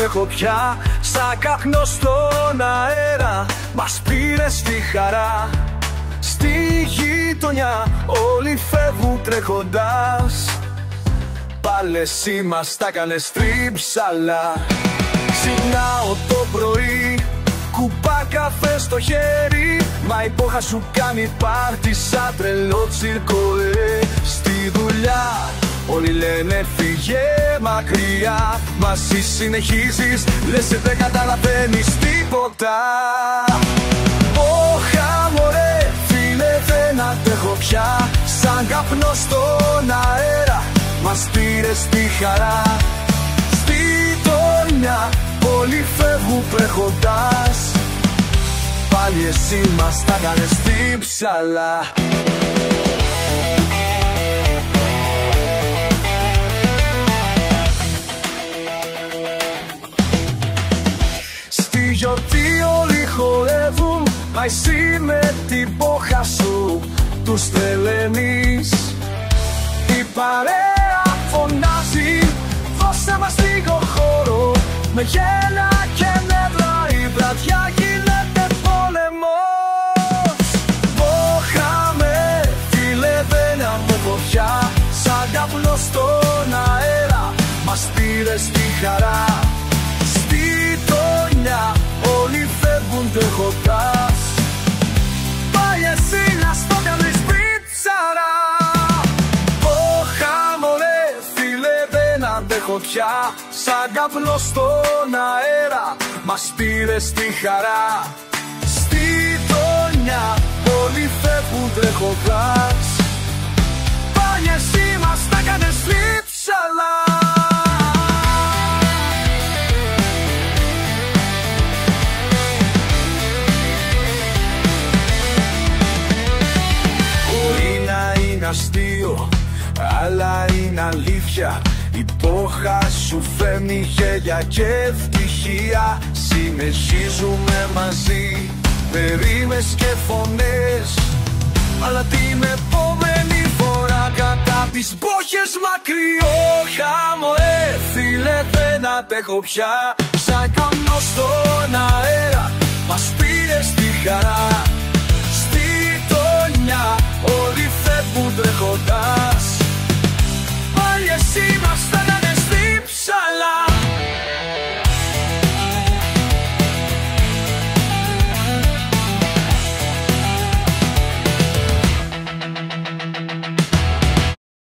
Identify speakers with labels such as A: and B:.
A: τρέχω πια. Σαν καπνό στον αέρα μας πήρε στη χαρά. Στη γειτονιά όλοι φεύγουν τρέχοντας. Πάλι εσύ μας τα κάνες τρίψαλα. Ξυπνάω το πρωί, κουπά καφέ στο χέρι. Μα η πόχα σου κάνει πάρτι σαν τρελό τσίρκο. Στη δουλειά όλοι λένε φύγε μακριά. Μα εσύ συνεχίζεις, λες δεν καταλαβαίνεις τίποτα. Πόχα μωρέ φίλε δεν αντέχω πια. Σαν καπνό στον αέρα μας πήρε στη χαρά. Στη γειτονιά όλοι φεύγουν τρέχοντας. Πάλι εσύ μας τα κάνες τρίψαλα. Στη γιορτή όλοι χορεύουν, μα εσύ με την πόχα σου τους τρελαίνεις. Η παρέα φωνάζει, δώσε μας λίγο χώρο. Με γέλα και νεύρα η βραδιά γίνεται πόλεμος. Πόχαμε φίλε δεν αντέχω πια. Σαν καπνό στον αέρα μας πήρε στη χαρά. Στη γειτονιά όλοι φεύγουν τρέχοντας. Πάει εσύ να στο κάνεις πίτσαρα. Πόχαμε φίλε δεν αντέχω πια. Σαν καπνό στον αέρα μας πήρε στη χαρά. Στη γειτονιά όλοι φεύγουν τρέχοντας. Πάλι εσύ μας τα κάνες λείψαλα. Μπορεί να είναι αστείο, αλλά είναι αλήθεια. Η πόχα σου φέρνει γέλια και ευτυχία. Συνεχίζουμε μαζί με ρήμες και φωνές. Αλλά την επόμενη φορά κατά τις πόχες μακριό. Χάμω φίλε δεν αντέχω πια. Σαν καπνό στον αέρα μας πήρε στη χαρά. Στη γειτονιά όλοι φεύγουν